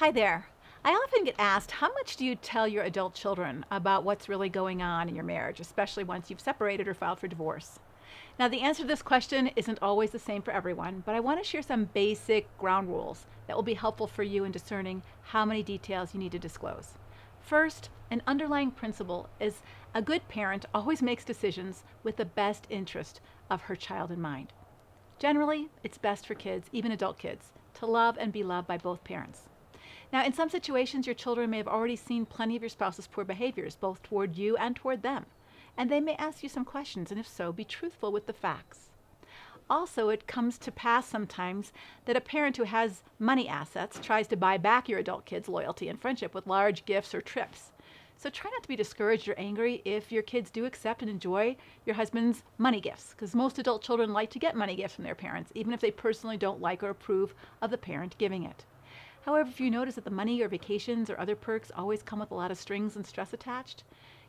Hi there. I often get asked, how much do you tell your adult children about what's really going on in your marriage, especially once you've separated or filed for divorce? Now, the answer to this question isn't always the same for everyone, but I want to share some basic ground rules that will be helpful for you in discerning how many details you need to disclose. First, an underlying principle is a good parent always makes decisions with the best interest of her child in mind. Generally, it's best for kids, even adult kids, to love and be loved by both parents. Now, in some situations, your children may have already seen plenty of your spouse's poor behaviors, both toward you and toward them. And they may ask you some questions, and if so, be truthful with the facts. Also, it comes to pass sometimes that a parent who has money assets tries to buy back your adult kids' loyalty and friendship with large gifts or trips. So try not to be discouraged or angry if your kids do accept and enjoy your husband's money gifts, because most adult children like to get money gifts from their parents, even if they personally don't like or approve of the parent giving it. However, if you notice that the money or vacations or other perks always come with a lot of strings and stress attached,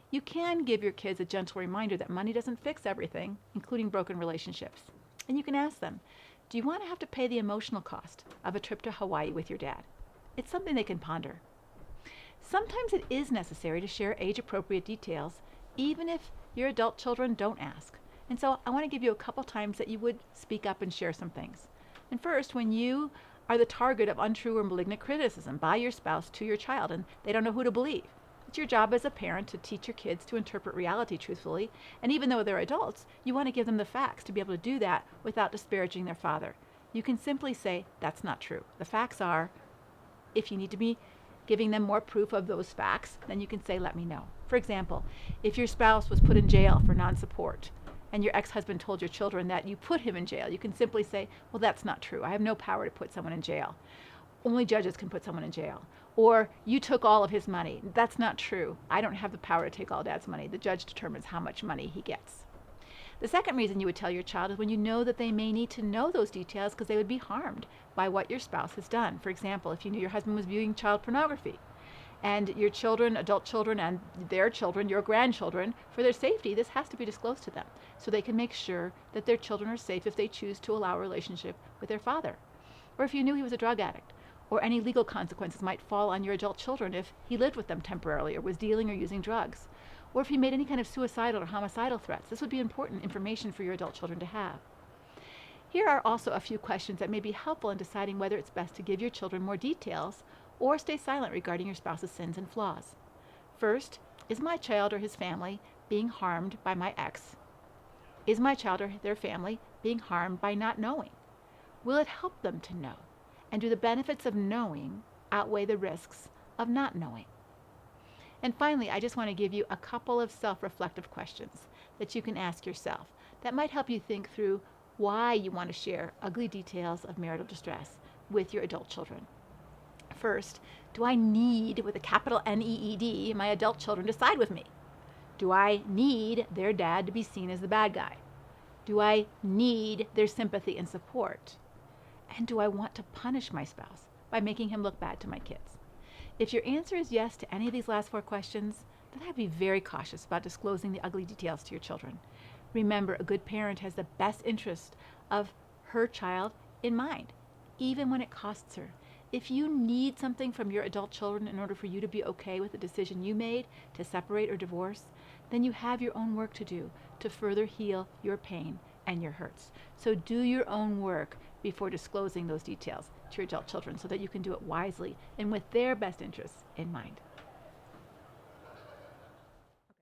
you can give your kids a gentle reminder that money doesn't fix everything, including broken relationships. And you can ask them, do you want to have to pay the emotional cost of a trip to Hawaii with your dad? It's something they can ponder. Sometimes it is necessary to share age-appropriate details, even if your adult children don't ask. And so I want to give you a couple times that you would speak up and share some things. And first, when you are the target of untrue or malignant criticism by your spouse to your child and they don't know who to believe. It's your job as a parent to teach your kids to interpret reality truthfully, and even though they're adults, you want to give them the facts to be able to do that without disparaging their father. You can simply say, that's not true. The facts are, if you need to be giving them more proof of those facts, then you can say, let me know. For example, if your spouse was put in jail for non-support, and your ex-husband told your children that you put him in jail, you can simply say, well, that's not true. I have no power to put someone in jail. Only judges can put someone in jail. Or you took all of his money. That's not true. I don't have the power to take all dad's money. The judge determines how much money he gets. The second reason you would tell your child is when you know that they may need to know those details because they would be harmed by what your spouse has done. For example, if you knew your husband was viewing child pornography, and your children, adult children, and their children, your grandchildren, for their safety, this has to be disclosed to them so they can make sure that their children are safe if they choose to allow a relationship with their father. Or if you knew he was a drug addict, or any legal consequences might fall on your adult children if he lived with them temporarily or was dealing or using drugs. Or if he made any kind of suicidal or homicidal threats, this would be important information for your adult children to have. Here are also a few questions that may be helpful in deciding whether it's best to give your children more details or stay silent regarding your spouse's sins and flaws. First, is my child or his family being harmed by my ex? Is my child or their family being harmed by not knowing? Will it help them to know? And do the benefits of knowing outweigh the risks of not knowing? And finally, I just want to give you a couple of self-reflective questions that you can ask yourself that might help you think through why you want to share ugly details of marital distress with your adult children. First, do I need, with a capital N-E-E-D, my adult children to side with me? Do I need their dad to be seen as the bad guy? Do I need their sympathy and support? And do I want to punish my spouse by making him look bad to my kids? If your answer is yes to any of these last four questions, then I'd be very cautious about disclosing the ugly details to your children. Remember, a good parent has the best interest of her child in mind, even when it costs her. If you need something from your adult children in order for you to be okay with the decision you made to separate or divorce, then you have your own work to do to further heal your pain and your hurts. So do your own work before disclosing those details to your adult children so that you can do it wisely and with their best interests in mind.